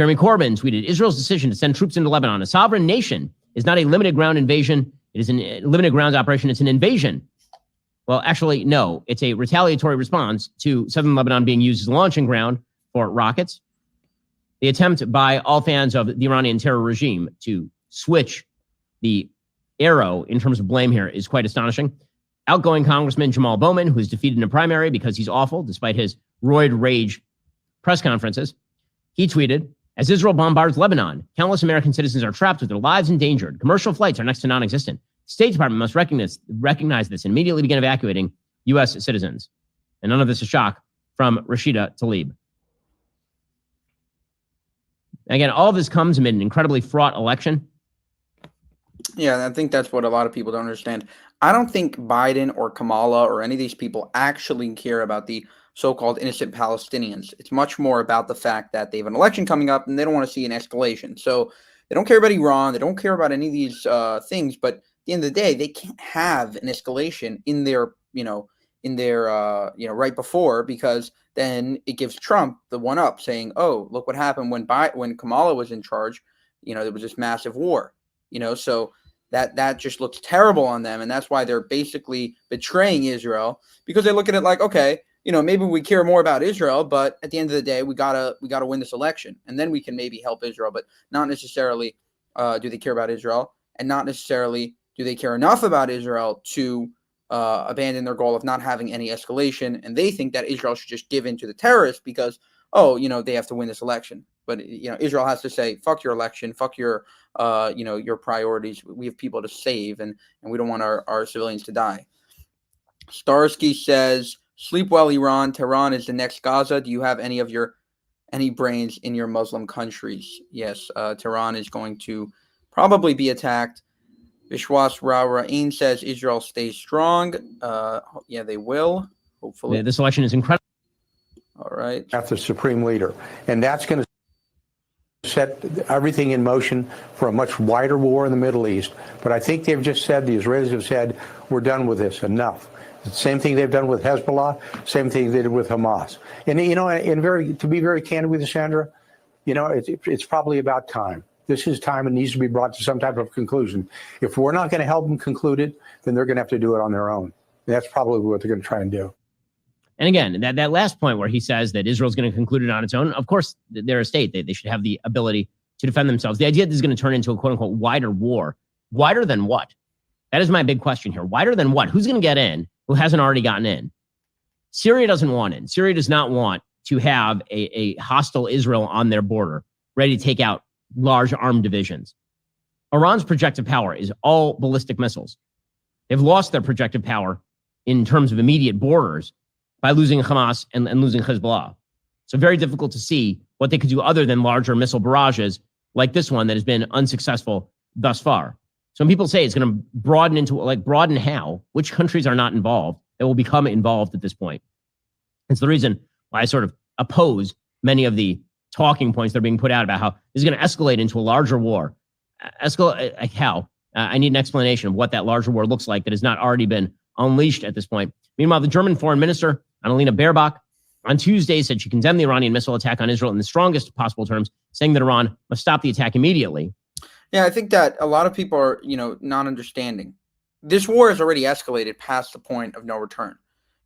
Jeremy Corbyn tweeted, Israel's decision to send troops into Lebanon, a sovereign nation, is not a limited ground invasion. It is a limited ground operation. It's an invasion. Well, actually, no. It's a retaliatory response to southern Lebanon being used as a launching ground for rockets. The attempt by all fans of the Iranian terror regime to switch the arrow in terms of blame here is quite astonishing. Outgoing Congressman Jamal Bowman, who was defeated in a primary because he's awful, despite his roid rage press conferences, he tweeted, as Israel bombards Lebanon, countless American citizens are trapped with their lives endangered. Commercial flights are next to non-existent. The State Department must recognize this and immediately begin evacuating U.S. citizens. And none of this is shock from Rashida Tlaib. Again, all of this comes amid an incredibly fraught election. Yeah, I think that's what a lot of people don't understand. I don't think Biden or Kamala or any of these people actually care about the so-called innocent Palestinians. It's much more about the fact that they have an election coming up and they don't want to see an escalation. So they don't care about Iran. They don't care about any of these things. But at the end of the day, they can't have an escalation in their, right before, because then it gives Trump the one up saying, oh, look what happened when Kamala was in charge. There was this massive war, so that just looks terrible on them. And that's why they're basically betraying Israel, because they look at it like, okay, maybe we care more about Israel, but at the end of the day, we gotta win this election, and then we can maybe help Israel, but not necessarily do they care about Israel, and not necessarily do they care enough about Israel to abandon their goal of not having any escalation. And they think that Israel should just give in to the terrorists because, they have to win this election. But Israel has to say, fuck your election, fuck your your priorities. We have people to save, and we don't want our civilians to die. Starsky says, sleep well, Iran. Tehran is the next Gaza. Do you have any brains in your Muslim countries? Yes, Tehran is going to probably be attacked. Vishwas Ra'in says Israel stays strong. Yeah, they will, hopefully. Yeah, this election is incredible. All right. That's the supreme leader. And that's going to set everything in motion for a much wider war in the Middle East. But I think they've just said, the Israelis have said, we're done with this, enough. The same thing they've done with Hezbollah, same thing they did with Hamas. And, to be very candid with you, Sandra, it's probably about time. This is time and needs to be brought to some type of conclusion. If we're not going to help them conclude it, then they're going to have to do it on their own. That's probably what they're going to try and do. And again, that last point where he says that Israel's going to conclude it on its own, of course, they're a state. They should have the ability to defend themselves. The idea that this is going to turn into a quote-unquote wider war. Wider than what? That is my big question here. Wider than what? Who's going to get in who hasn't already gotten in? Syria doesn't want in. Syria does not want to have a hostile Israel on their border, ready to take out large armed divisions. Iran's projected power is all ballistic missiles. They've lost their projected power in terms of immediate borders by losing Hamas and losing Hezbollah. So very difficult to see what they could do other than larger missile barrages like this one that has been unsuccessful thus far. So when people say it's going to broaden how, which countries are not involved that will become involved at this point. It's the reason why I sort of oppose many of the talking points that are being put out about how this is going to escalate into a larger war. Escalate how? I need an explanation of what that larger war looks like that has not already been unleashed at this point. Meanwhile, the German foreign minister, Annalena Baerbock, on Tuesday said she condemned the Iranian missile attack on Israel in the strongest possible terms, saying that Iran must stop the attack immediately. Yeah, I think that a lot of people are, not understanding. This war has already escalated past the point of no return.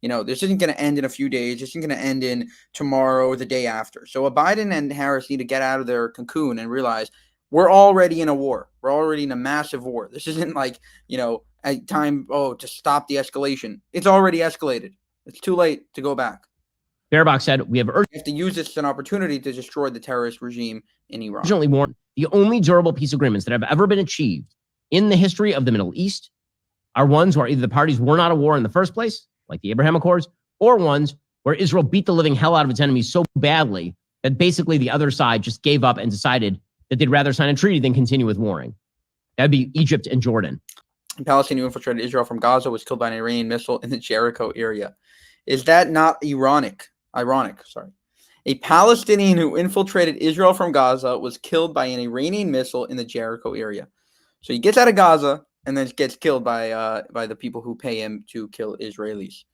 This isn't going to end in a few days. This isn't going to end in tomorrow or the day after. So Biden and Harris need to get out of their cocoon and realize we're already in a war. We're already in a massive war. This isn't like, a time, to stop the escalation. It's already escalated. It's too late to go back. Baerbock said, we have to use this as an opportunity to destroy the terrorist regime in Iran. Urgently warned the only durable peace agreements that have ever been achieved in the history of the Middle East are ones where either the parties were not at war in the first place, like the Abraham Accords, or ones where Israel beat the living hell out of its enemies so badly that basically the other side just gave up and decided that they'd rather sign a treaty than continue with warring. That'd be Egypt and Jordan. A Palestinian who infiltrated Israel from Gaza was killed by an Iranian missile in the Jericho area. Is that not ironic? A Palestinian who infiltrated Israel from Gaza was killed by an Iranian missile in the Jericho area. So he gets out of Gaza and then gets killed by the people who pay him to kill Israelis.